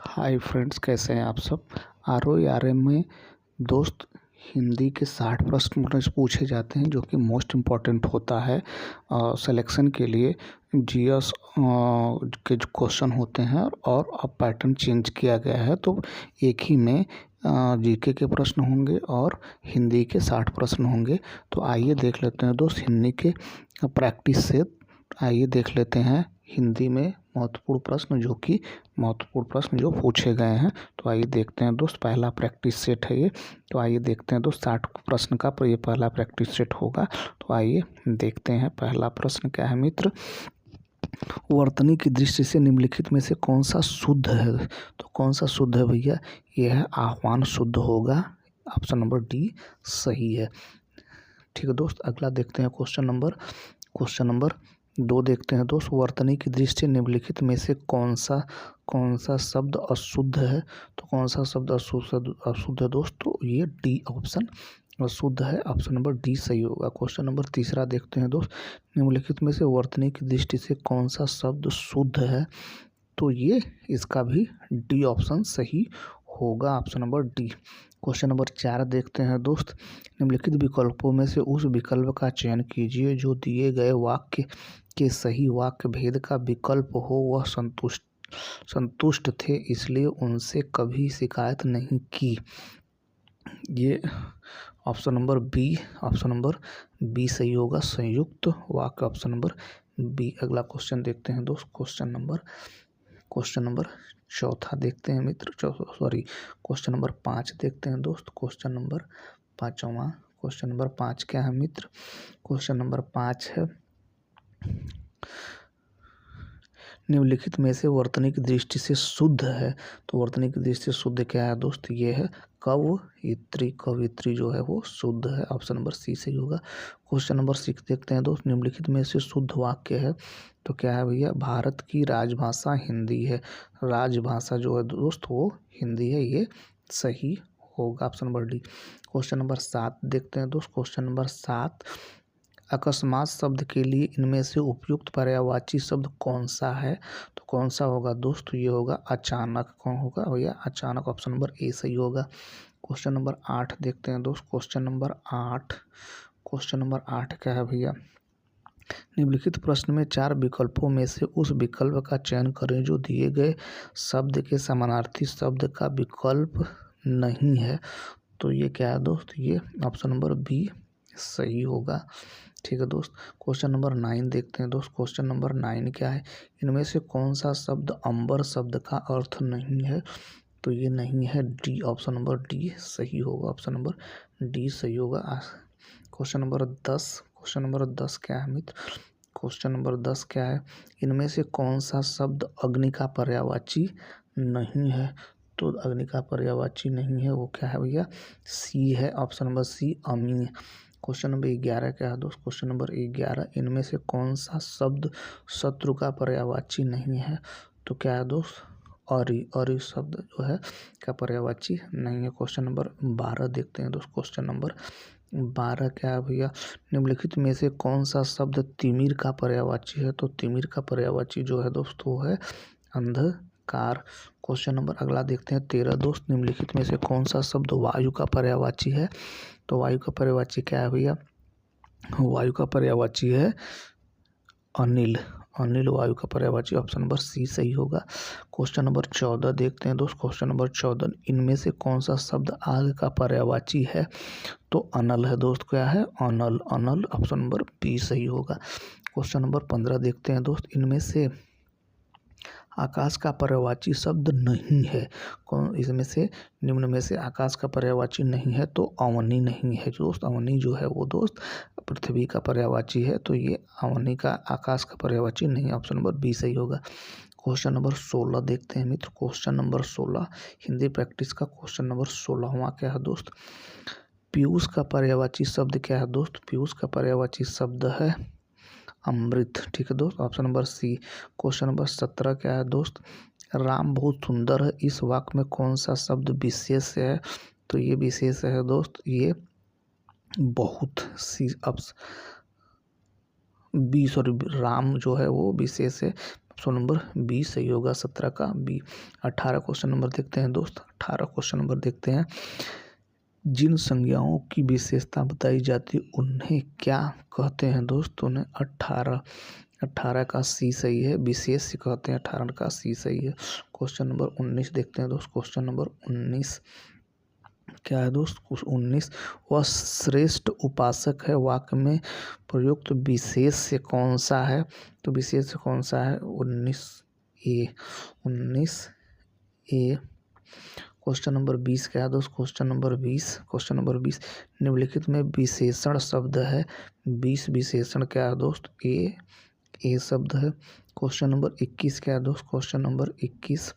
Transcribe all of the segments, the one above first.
Hi friends, कैसे हैं आप सब। ROARM में दोस्त हिंदी के 60 प्रश्न पूछे जाते हैं जो कि मोस्ट इम्पॉर्टेंट होता है सिलेक्शन के लिए। जीएस के जो क्वेश्चन होते हैं और अब पैटर्न चेंज किया गया है, तो एक ही में जीके के प्रश्न होंगे और हिंदी के 60 प्रश्न होंगे। तो आइए देख लेते हैं दोस्त हिंदी के प्रैक्टिस से। आइए देख लेते हैं हिंदी में महत्वपूर्ण प्रश्न जो पूछे गए हैं। तो आइए देखते हैं दोस्त, पहला प्रैक्टिस सेट है ये। तो आइए देखते हैं दोस्त 60 प्रश्न का ये पहला प्रैक्टिस सेट होगा। तो आइए देखते हैं पहला प्रश्न क्या है मित्र। वर्तनी की दृष्टि से निम्नलिखित में से कौन सा शुद्ध है। तो कौन सा शुद्ध है भैया, यह है आह्वान शुद्ध होगा। ऑप्शन नंबर डी सही है। ठीक है दोस्त, अगला देखते हैं क्वेश्चन नंबर 2 देखते हैं दोस्त। वर्तनी की दृष्टि से निम्नलिखित में से कौन सा शब्द अशुद्ध है। तो कौन सा शब्द अशुद्ध है दोस्त, तो ये डी ऑप्शन अशुद्ध है। ऑप्शन नंबर डी सही होगा। क्वेश्चन नंबर 3 देखते हैं दोस्त। निम्नलिखित में से वर्तनी की दृष्टि से कौन सा शब्द शुद्ध है। तो ये इसका भी डी ऑप्शन सही होगा। Option number D. Question number 4 देखते हैं दोस्त। निम्नलिखित विकल्पों में से उस विकल्प का चयन कीजिए जो दिए गए वाक्य के सही वाक्य भेद का विकल्प हो। वह संतुष्ट थे, इसलिए उनसे कभी शिकायत नहीं की। ये ऑप्शन नंबर बी सही होगा, संयुक्त वाक्य। Option number B. अगला क्वेश्चन देखते हैं दोस्त। क्वेश्चन नंबर 4 देखते हैं मित्र। क्वेश्चन नंबर 5 देखते हैं दोस्त। क्वेश्चन नंबर 5 क्या है मित्र। क्वेश्चन नंबर 5 है, निम्नलिखित में से वर्तनी की दृष्टि से शुद्ध है। तो वर्तनी की दृष्टि से शुद्ध क्या है दोस्त, ये है कवयित्री जो है वो शुद्ध है। ऑप्शन नंबर सी सही होगा। क्वेश्चन नंबर 6 देखते हैं दोस्त। निम्नलिखित में से शुद्ध वाक्य है, तो क्या है भैया, भारत की राजभाषा हिंदी है। राजभाषा जो है दोस्त वो हिंदी है, ये सही होगा। Option number D. Question number 7 देखते हैं दोस्त। क्वेश्चन नंबर 7, अकस्मात शब्द के लिए इनमें से उपयुक्त पर्यायवाची शब्द कौन सा है। तो कौन सा होगा दोस्त, ये होगा अचानक। कौन होगा भैया, अचानक। ऑप्शन नंबर ए सही होगा। क्वेश्चन नंबर 8 देखते हैं दोस्त। क्वेश्चन नंबर 8 क्या है भैया, निम्नलिखित प्रश्न में 4 विकल्पों में से उस विकल्प का चयन करें जो दिए गए शब्द के समानार्थी शब्द का विकल्प नहीं है। तो ये क्या है दोस्त, ये ऑप्शन नंबर बी सही होगा। ठीक है दोस्त। क्वेश्चन नंबर 9 देखते हैं दोस्त। क्वेश्चन नंबर 9 क्या है, इनमें से कौन सा शब्द अंबर शब्द का अर्थ नहीं है। तो ये नहीं है, डी। ऑप्शन नंबर डी सही होगा। ऑप्शन नंबर डी सही होगा। क्वेश्चन नंबर 10 क्या है मित्र। क्वेश्चन नंबर 10 क्या है, इनमें से कौन सा शब्द अग्नि का पर्यायवाची नहीं है। तो अग्नि का पर्यायवाची नहीं है, वो क्या है भैया, सी है। ऑप्शन नंबर सी अमी। क्वेश्चन नंबर 11 क्या है दोस्त। क्वेश्चन नंबर 11, इनमें से कौन सा शब्द शत्रु का पर्यायवाची नहीं है। तो क्या है दोस्त, और शब्द जो है का पर्यायवाची नहीं है। क्वेश्चन नंबर 12 देखते हैं दोस्त। क्वेश्चन नंबर 12 क्या है भैया, निम्नलिखित में से कौन सा शब्द तिमिर का पर्यायवाची है। तो तिमिर का पर्यायवाची जो है दोस्त वो है अंधकार। क्वेश्चन नंबर अगला देखते हैं 13 दोस्त। निम्नलिखित में से कौन सा शब्द वायु का पर्यायवाची है। तो वायु का पर्यायवाची क्या है भैया, वायु का पर्यायवाची है अनिल। वायु का पर्यायवाची। ऑप्शन नंबर सी सही होगा। क्वेश्चन नंबर 14 देखते हैं दोस्त। क्वेश्चन नंबर 14, इनमें से कौन सा शब्द आग का पर्यायवाची है। तो अनल है दोस्त, क्या है, अनल। ऑप्शन नंबर बी सही होगा। क्वेश्चन नंबर 15 देखते हैं दोस्त। इनमें से आकाश का पर्यायवाची शब्द नहीं है। कौन इसमें से, निम्न में से आकाश का पर्यायवाची नहीं है। तो अवनी नहीं है दोस्त। अवनी जो है वो दोस्त पृथ्वी का पर्यायवाची है। तो ये अवनी का आकाश का पर्यायवाची नहीं है। ऑप्शन नंबर बी सही होगा। क्वेश्चन नंबर 16 देखते हैं मित्र। क्वेश्चन नंबर 16 हिंदी प्रैक्टिस का क्वेश्चन नंबर 16वां क्या है दोस्त, पीयूष का पर्यायवाची शब्द क्या है दोस्त। पीयूष का पर्यायवाची शब्द है अमृत। ठीक है दोस्त। Option number C. Question number 17 क्या है दोस्त, राम बहुत सुंदर है, इस वाक्य में कौन सा शब्द विशेष है। तो ये विशेष है दोस्त, ये बहुत। सी बी राम जो है वो विशेष है। ऑप्शन नंबर बी सही होगा, 17 का बी। 18 क्वेश्चन नंबर देखते हैं दोस्त। 18 क्वेश्चन नंबर देखते हैं। जिन संज्ञाओं की विशेषता बताई जाती है उन्हें क्या कहते हैं दोस्त? उन्हें 18 का सी सही है, विशेष कहते हैं। 18 का सी सही है। क्वेश्चन नंबर 19 देखते हैं दोस्त। क्वेश्चन नंबर 19 क्या है दोस्त? 19 वह श्रेष्ठ उपासक है वाक्य में प्रयुक्त विशेष से कौन सा है? तो विशेष से कौन सा है? 19 ए। 19 ए। क्वेश्चन नंबर 20 क्या है दोस्त? क्वेश्चन नंबर 20 निम्नलिखित में विशेषण शब्द है। 20 विशेषण क्या है दोस्त? ए शब्द है। क्वेश्चन नंबर 21 क्या है दोस्त? क्वेश्चन नंबर 21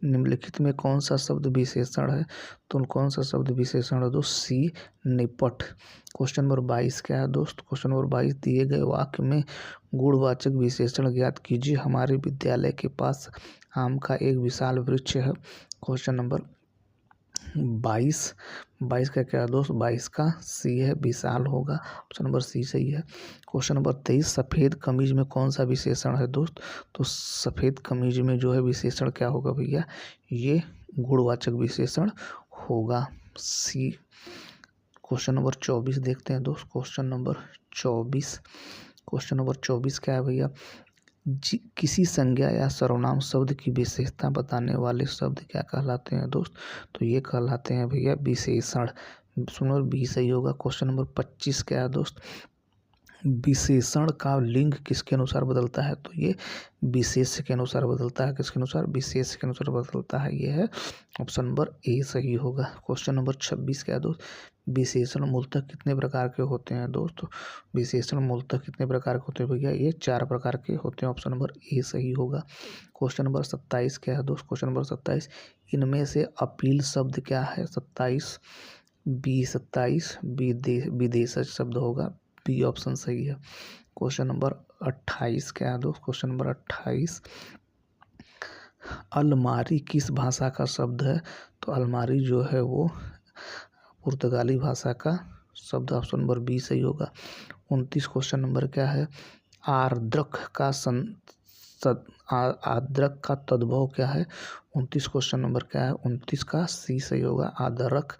निम्नलिखित में कौन सा शब्द विशेषण है? तो कौन सा शब्द विशेषण है दोस्त? सी निपट। क्वेश्चन नंबर 22 क्या है दोस्त? क्वेश्चन नंबर 22 दिए गए वाक्य में गुणवाचक विशेषण ज्ञात कीजिए। हमारे विद्यालय के पास आम का एक विशाल वृक्ष है। क्वेश्चन नंबर 22 का क्या है दोस्त? 22 का सी है, विशाल होगा। ऑप्शन नंबर सी सही है। क्वेश्चन नंबर 23 सफ़ेद कमीज में कौन सा विशेषण है दोस्त? तो सफ़ेद कमीज में जो है विशेषण क्या होगा भैया? ये गुणवाचक विशेषण होगा, सी। क्वेश्चन नंबर 24 देखते हैं दोस्त। क्वेश्चन नंबर 24 क्या है भैया? किसी संज्ञा या सर्वनाम शब्द की विशेषता बताने वाले शब्द क्या कहलाते हैं दोस्त? तो ये कहलाते हैं भैया विशेषण। सुनो, बी सही होगा। क्वेश्चन नंबर 25 क्या है दोस्त? विशेषण का लिंग किसके अनुसार बदलता है? तो ये विशेष के अनुसार बदलता है। किसके अनुसार? विशेष के अनुसार बदलता है। ये है ऑप्शन नंबर ए सही होगा। क्वेश्चन नंबर 26 क्या है दोस्त? विशेषण मूलतः कितने प्रकार के होते हैं दोस्त? विशेषण मूलतः कितने प्रकार के होते हैं भैया? ये 4 प्रकार के होते हैं। ऑप्शन नंबर ए सही होगा। क्वेश्चन नंबर 27 क्या है दोस्त? क्वेश्चन नंबर 27 इनमें से अपील शब्द क्या है? 27 विदेशज शब्द होगा, बी ऑप्शन सही है। क्वेश्चन नंबर 28 क्या है दोस्त? क्वेश्चन नंबर 28 अलमारी किस भाषा का शब्द है? तो अलमारी जो है वो पुर्तगाली भाषा का शब्द। ऑप्शन नंबर बी सही होगा। 29 क्वेश्चन नंबर क्या है? आर्द्रक का तद्भव क्या है? 29 क्वेश्चन नंबर क्या है? 29 का सी सही होगा, आदरक।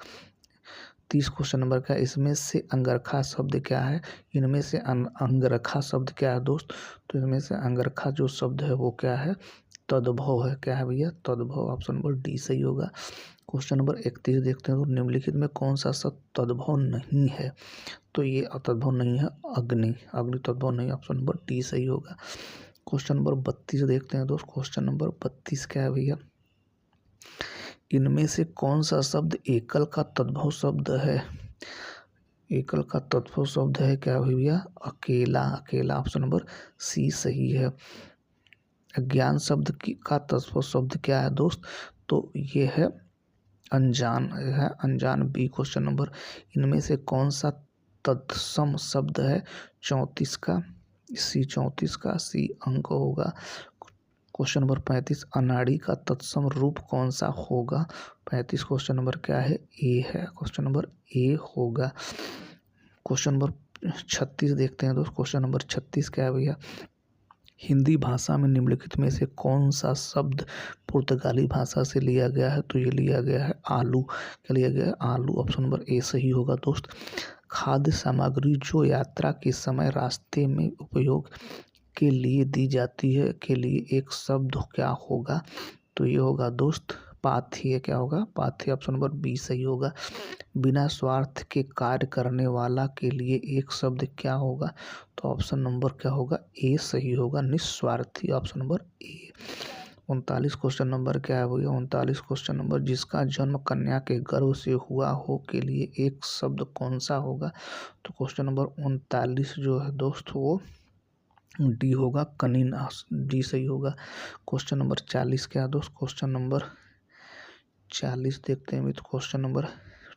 30 क्वेश्चन नंबर का इसमें से अंगरखा शब्द क्या है? इनमें से अंगरखा शब्द क्या है दोस्त? तो इनमें से अंगरखा जो शब्द है वो क्या है? तद्भव है। क्या है भैया? तद्भव। ऑप्शन नंबर डी सही होगा। क्वेश्चन नंबर 31 देखते हैं। तो निम्नलिखित में कौन सा शब्द तद्भव नहीं है? तो ये तद्भव नहीं है, अग्नि तद्भव नहीं। ऑप्शन नंबर डी सही होगा। क्वेश्चन नंबर 32 देखते हैं दोस्त। क्वेश्चन नंबर 32 क्या है भैया? इनमें से कौन सा शब्द एकल का तद्भव शब्द है? एकल का तद्भव शब्द है क्या भैया? अकेला। ऑप्शन नंबर सी सही है। अज्ञान शब्द का तद्भव शब्द क्या है दोस्त? तो ये है अनजान, बी क्वेश्चन नंबर। इनमें से कौन सा तत्सम शब्द है? 34 का सी अंक होगा। क्वेश्चन नंबर 35 अनाड़ी का तत्सम रूप कौन सा होगा? 35 क्वेश्चन नंबर क्या है? ए है। क्वेश्चन नंबर ए होगा। क्वेश्चन नंबर 36 देखते हैं दोस्त। क्वेश्चन नंबर 36 क्या है भैया? हिंदी भाषा में निम्नलिखित में से कौन सा शब्द पुर्तगाली भाषा से लिया गया है? तो ये लिया गया है आलू। क्या लिया गया है? आलू। ऑप्शन नंबर ए सही होगा दोस्त। खाद्य सामग्री जो यात्रा के समय रास्ते में उपयोग के लिए दी जाती है के लिए एक शब्द क्या होगा? तो ये होगा दोस्त पाथेय। क्या होगा? पाथेय। ऑप्शन नंबर बी सही होगा। बिना स्वार्थ के कार्य करने वाला के लिए एक शब्द क्या होगा? तो ऑप्शन नंबर क्या होगा? ए सही होगा, निस्वार्थी। Option number A. 39 question number क्या है भैया? 39 क्वेश्चन नंबर जिसका जन्म कन्या के गर्भ से हुआ हो के लिए एक शब्द कौन सा होगा? तो क्वेश्चन नंबर 39 जो है दोस्त वो डी होगा, कनीन। डी सही होगा। क्वेश्चन नंबर 40 क्या है दोस्त? क्वेश्चन नंबर 40 देखते हैं। तो क्वेश्चन नंबर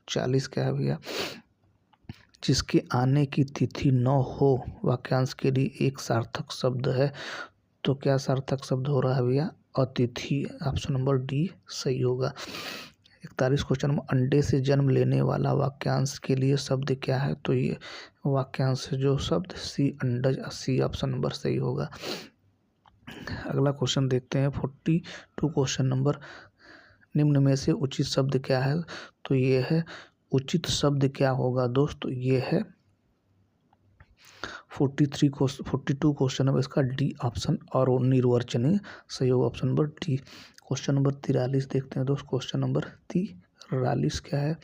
40 क्या है भैया? जिसके आने की तिथि न हो वाक्यांश के लिए एक सार्थक शब्द है। तो क्या सार्थक शब्द हो रहा है भैया? अतिथि। ऑप्शन नंबर डी सही होगा। 41 क्वेश्चन में अंडे से जन्म लेने वाला वाक्यांश के लिए शब्द क्या है? तो ये वाक्यांश जो शब्द सी अंडज, सी ऑप्शन नंबर सही होगा। अगला क्वेश्चन देखते हैं 42 क्वेश्चन नंबर। निम्न में से उचित शब्द क्या है? तो ये है उचित शब्द क्या होगा दोस्त? ये है 42 क्वेश्चन नंबर, इसका डी ऑप्शन और निर्वचनीय सही होगा, option number D. Question number 43 देखते हैं दोस्त। क्वेश्चन नंबर 43 क्या है?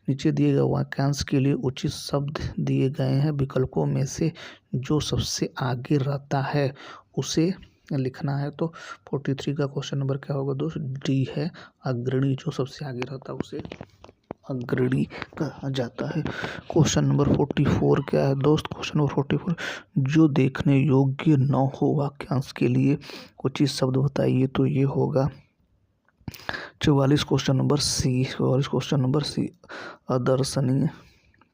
नीचे दिए गए वाक्यांश के लिए उचित शब्द दिए गए हैं, विकल्पों में से जो सबसे आगे रहता है उसे लिखना है। तो 43 का क्वेश्चन नंबर क्या होगा दोस्त? डी है, अग्रणी। जो सबसे आगे रहता है उसे अग्रणी कहा जाता है। क्वेश्चन नंबर 44 क्या है दोस्त? क्वेश्चन नंबर 44, जो देखने योग्य न हो वाक्यांश के लिए उचित शब्द बताइए। तो ये होगा 44 question number C. 44 question number C, अदर्शनीय।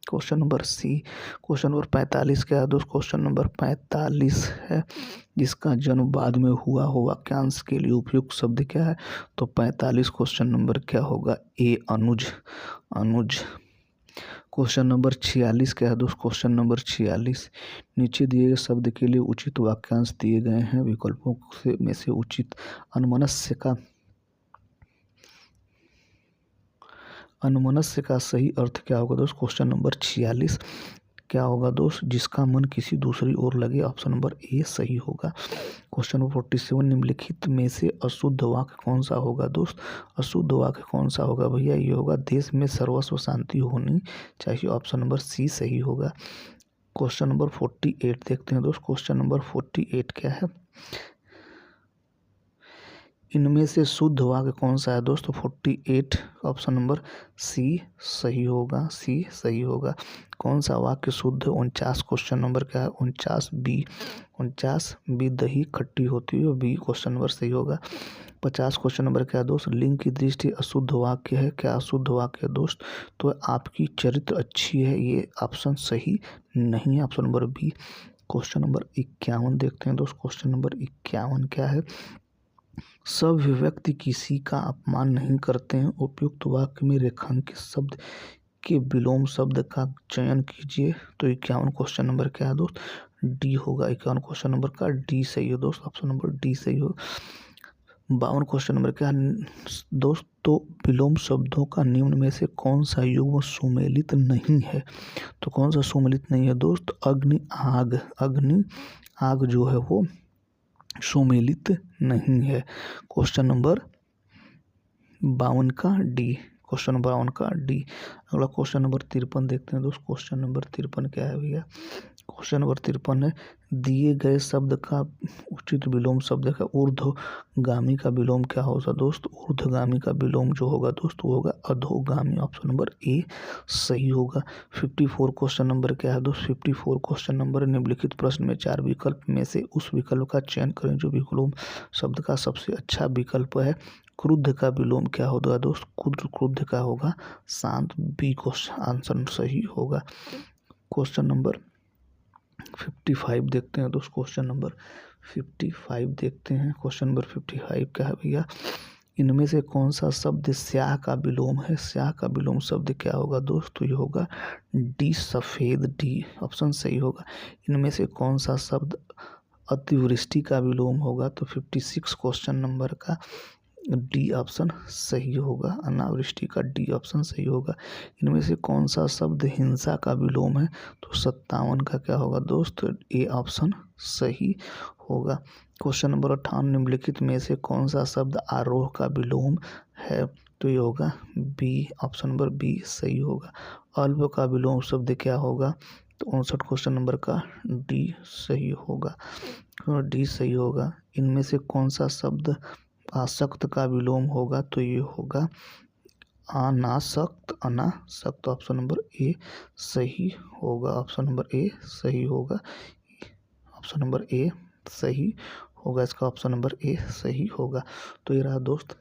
Question number C. Question number 45 क्या है दोस्त? क्वेश्चन नंबर 45 है, जिसका जन्म बाद में हुआ हो वाक्यांश के लिए उपयुक्त शब्द क्या है? तो 45 क्वेश्चन नंबर क्या होगा? ए, अनुज। अनुज। क्वेश्चन नंबर 46 क्या है दोस्त? क्वेश्चन नंबर 46, नीचे दिए गए शब्द के लिए उचित वाक्यांश दिए गए हैं, विकल्पों में से उचित। अनुमनस्य का सही अर्थ क्या होगा दोस्त? क्वेश्चन नंबर 46 क्या होगा दोस्त? जिसका मन किसी दूसरी ओर लगे, ऑप्शन नंबर ए सही होगा। क्वेश्चन नंबर 47, निम्नलिखित में से अशुद्ध वाक्य कौन सा होगा दोस्त? अशुद्ध वाक्य कौन सा होगा भैया? ये होगा देश में सर्वस्व शांति होनी चाहिए, ऑप्शन नंबर सी सही होगा। क्वेश्चन नंबर 48 देखते हैं दोस्त। क्वेश्चन नंबर 48 क्या है? इनमें से शुद्ध वाक्य कौन सा है दोस्तों? 48 ऑप्शन नंबर सी सही होगा, सी सही होगा। कौन सा वाक्य शुद्ध है? 49 क्वेश्चन नंबर क्या है? 49 बी। 49 बी, दही खट्टी होती है, बी क्वेश्चन नंबर सही होगा। 50 क्वेश्चन नंबर क्या है दोस्त? लिंग की दृष्टि अशुद्ध वाक्य है, क्या अशुद्ध वाक्य है दोस्त? तो आपकी चरित्र अच्छी है, ये ऑप्शन सही नहीं है, option number B. Question number 51 देखते हैं दोस्त। क्वेश्चन नंबर 51 क्या है? सभ्य व्यक्ति किसी का अपमान नहीं करते हैं, उपयुक्त वाक्य में रेखांकित शब्द के विलोम शब्द का चयन कीजिए। तो 51 क्वेश्चन नंबर क्या है दोस्त? डी होगा। 51 क्वेश्चन नंबर का डी सही है दोस्त, ऑप्शन नंबर डी सही हो। 52 क्वेश्चन नंबर क्या है दोस्त? तो विलोम शब्दों का निम्न में से कौन सा युग्म सुमेलित नहीं है? तो कौन सा सुमेलित नहीं है दोस्त? अग्नि, आग। अग्नि, आग जो है वो सुमेलित नहीं है। क्वेश्चन नंबर 52 का डी। क्वेश्चन नंबर 52 का डी। अगला क्वेश्चन नंबर 53 देखते हैं दोस्त। क्वेश्चन नंबर 53 क्या है भैया? क्वेश्चन नंबर 53 है, दिए गए शब्द का उचित विलोम शब्द का ऊर्ध्वगामी का विलोम क्या होगा दोस्त? ऊर्ध्वगामी का विलोम जो होगा दोस्त वो होगा अधोगामी, ऑप्शन नंबर ए सही होगा। 54 क्वेश्चन नंबर क्या है दोस्त? 54 क्वेश्चन नंबर, निम्नलिखित प्रश्न में 4 विकल्प में से उस विकल्प का चयन करें जो विलोम शब्द का सबसे अच्छा विकल्प है। क्रुद्ध का विलोम क्या होगा दोस्त? क्रुद्ध का होगा शांत, बी क्वेश्चन आंसर सही होगा। क्वेश्चन नंबर 55 देखते हैं दोस्त। क्वेश्चन नंबर 55 देखते हैं। क्वेश्चन नंबर 55 क्या है भैया? इनमें से कौन सा शब्द स्याह का विलोम है? स्याह का विलोम शब्द क्या होगा दोस्त? तो ये होगा डी सफेद, डी ऑप्शन सही होगा। इनमें से कौन सा शब्द अतिवृष्टि का विलोम होगा? तो 56 क्वेश्चन नंबर का डी ऑप्शन सही होगा, अनावृष्टि का डी ऑप्शन सही होगा। इनमें से कौन सा शब्द हिंसा का विलोम है? तो 57 का क्या होगा दोस्त? ए ऑप्शन सही होगा। क्वेश्चन नंबर 58, निम्नलिखित में से कौन सा शब्द आरोह का विलोम है? तो ये होगा बी, ऑप्शन नंबर बी सही होगा। अल्प का विलोम शब्द क्या होगा? तो 59 क्वेश्चन नंबर का डी सही होगा, डी सही होगा। इनमें से कौन सा शब्द आसक्त का विलोम होगा? तो ये होगा अनासक्त, अनासक्त, ऑप्शन नंबर ए सही होगा, ऑप्शन नंबर ए सही होगा, ऑप्शन नंबर ए सही होगा, इसका ऑप्शन नंबर ए सही होगा। तो ये रहा दोस्त,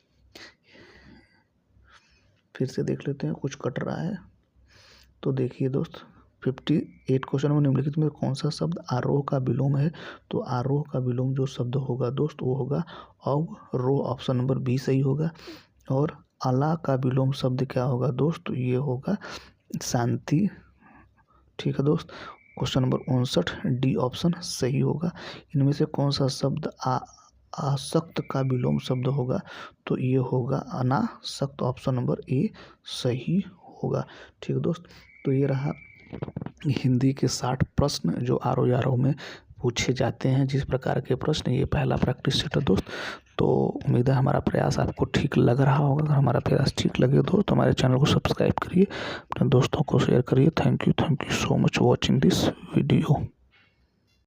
फिर से देख लेते हैं, कुछ कट रहा है तो देखिए दोस्त। 58 क्वेश्चन में निम्नलिखित में कौन सा शब्द आरोह का विलोम है? तो आरोह का विलोम जो शब्द होगा दोस्त वो होगा अवरोह, ऑप्शन नंबर बी सही होगा। और अला का विलोम शब्द क्या होगा दोस्त? तो ये होगा शांति, ठीक है दोस्त। क्वेश्चन नंबर 59 डी ऑप्शन सही होगा। इनमें से कौन सा शब्द आसक्त का विलोम शब्द होगा तो ये होगा अनासक्त। ऑप्शन नंबर ए सही होगा। ठीक दोस्त, तो ये रहा हिंदी के 60 प्रश्न जो RO में पूछे जाते हैं जिस प्रकार के प्रश्न। ये पहला प्रैक्टिस सेट है दोस्त। तो उम्मीद है हमारा प्रयास आपको ठीक लग रहा होगा। अगर हमारा प्रयास ठीक लगे दोस्त तो हमारे चैनल को सब्सक्राइब करिए, अपने दोस्तों को शेयर करिए। Thank you so much watching this video.